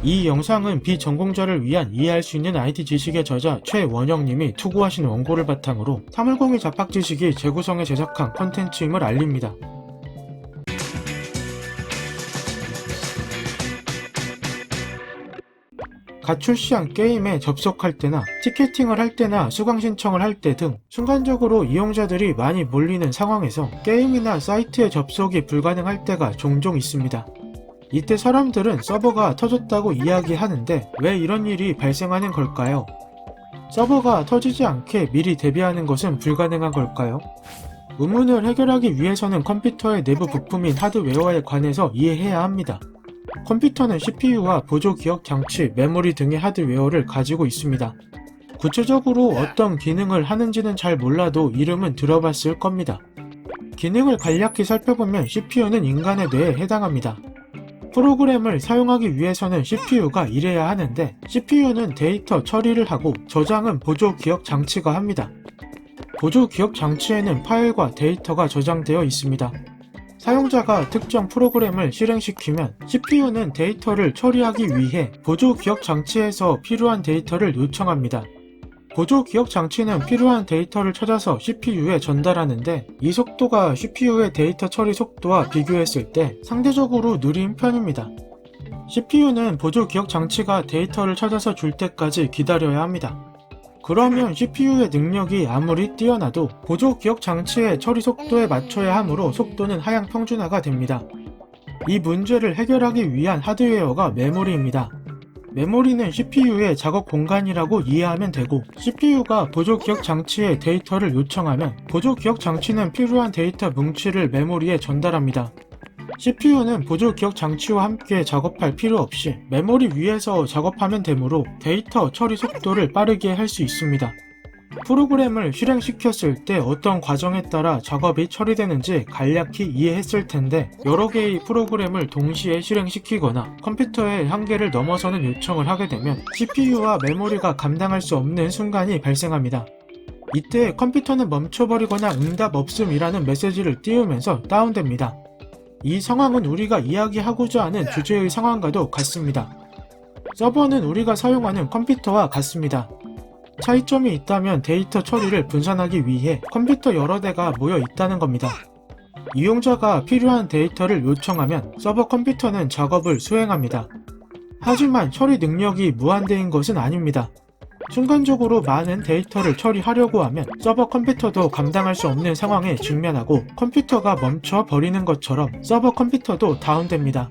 이 영상은 비전공자를 위한 이해할 수 있는 IT 지식의 저자 최원영님이 투고하신 원고를 바탕으로 310의 잡학지식이 재구성해 제작한 콘텐츠임을 알립니다. 갓 출시한 게임에 접속할 때나 티켓팅을 할 때나 수강 신청을 할 때 등 순간적으로 이용자들이 많이 몰리는 상황에서 게임이나 사이트에 접속이 불가능할 때가 종종 있습니다. 이때 사람들은 서버가 터졌다고 이야기하는데 왜 이런 일이 발생하는 걸까요? 서버가 터지지 않게 미리 대비하는 것은 불가능한 걸까요? 의문을 해결하기 위해서는 컴퓨터의 내부 부품인 하드웨어에 관해서 이해해야 합니다. 컴퓨터는 CPU와 보조 기억 장치, 메모리 등의 하드웨어를 가지고 있습니다. 구체적으로 어떤 기능을 하는지는 잘 몰라도 이름은 들어봤을 겁니다. 기능을 간략히 살펴보면 CPU는 인간의 뇌에 해당합니다. 프로그램을 사용하기 위해서는 CPU가 일해야 하는데 CPU는 데이터 처리를 하고 저장은 보조 기억 장치가 합니다. 보조 기억 장치에는 파일과 데이터가 저장되어 있습니다. 사용자가 특정 프로그램을 실행시키면 CPU는 데이터를 처리하기 위해 보조 기억 장치에서 필요한 데이터를 요청합니다. 보조 기억 장치는 필요한 데이터를 찾아서 CPU에 전달하는데 이 속도가 CPU의 데이터 처리 속도와 비교했을 때 상대적으로 느린 편입니다. CPU는 보조 기억 장치가 데이터를 찾아서 줄 때까지 기다려야 합니다. 그러면 CPU의 능력이 아무리 뛰어나도 보조 기억 장치의 처리 속도에 맞춰야 하므로 속도는 하향 평준화가 됩니다. 이 문제를 해결하기 위한 하드웨어가 메모리입니다. 메모리는 CPU의 작업 공간이라고 이해하면 되고 CPU가 보조 기억 장치에 데이터를 요청하면 보조 기억 장치는 필요한 데이터 뭉치를 메모리에 전달합니다. CPU는 보조 기억 장치와 함께 작업할 필요 없이 메모리 위에서 작업하면 되므로 데이터 처리 속도를 빠르게 할 수 있습니다. 프로그램을 실행시켰을 때 어떤 과정에 따라 작업이 처리되는지 간략히 이해했을 텐데 여러 개의 프로그램을 동시에 실행시키거나 컴퓨터의 한계를 넘어서는 요청을 하게 되면 CPU와 메모리가 감당할 수 없는 순간이 발생합니다. 이때 컴퓨터는 멈춰버리거나 응답 없음이라는 메시지를 띄우면서 다운됩니다. 이 상황은 우리가 이야기하고자 하는 주제의 상황과도 같습니다. 서버는 우리가 사용하는 컴퓨터와 같습니다. 차이점이 있다면 데이터 처리를 분산하기 위해 컴퓨터 여러 대가 모여 있다는 겁니다. 이용자가 필요한 데이터를 요청하면 서버 컴퓨터는 작업을 수행합니다. 하지만 처리 능력이 무한대인 것은 아닙니다. 순간적으로 많은 데이터를 처리하려고 하면 서버 컴퓨터도 감당할 수 없는 상황에 직면하고 컴퓨터가 멈춰 버리는 것처럼 서버 컴퓨터도 다운됩니다.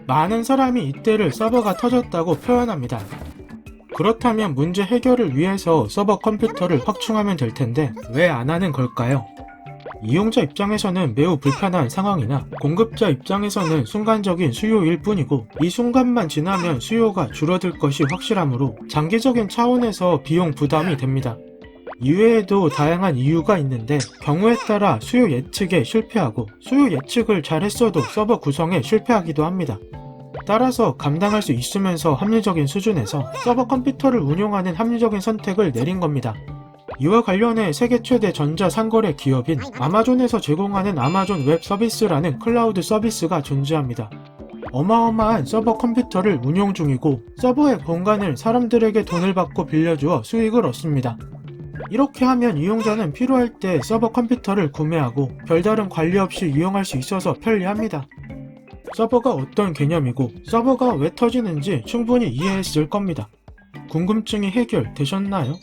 많은 사람이 이때를 서버가 터졌다고 표현합니다. 그렇다면 문제 해결을 위해서 서버 컴퓨터를 확충하면 될 텐데 왜 안 하는 걸까요? 이용자 입장에서는 매우 불편한 상황이나 공급자 입장에서는 순간적인 수요일 뿐이고 이 순간만 지나면 수요가 줄어들 것이 확실하므로 장기적인 차원에서 비용 부담이 됩니다. 이외에도 다양한 이유가 있는데 경우에 따라 수요 예측에 실패하고 수요 예측을 잘 했어도 서버 구성에 실패하기도 합니다. 따라서 감당할 수 있으면서 합리적인 수준에서 서버 컴퓨터를 운용하는 합리적인 선택을 내린 겁니다. 이와 관련해 세계 최대 전자상거래 기업인 아마존에서 제공하는 아마존 웹 서비스라는 클라우드 서비스가 존재합니다. 어마어마한 서버 컴퓨터를 운용 중이고 서버의 공간을 사람들에게 돈을 받고 빌려주어 수익을 얻습니다. 이렇게 하면 이용자는 필요할 때 서버 컴퓨터를 구매하고 별다른 관리 없이 이용할 수 있어서 편리합니다. 서버가 어떤 개념이고 서버가 왜 터지는지 충분히 이해했을 겁니다. 궁금증이 해결되셨나요?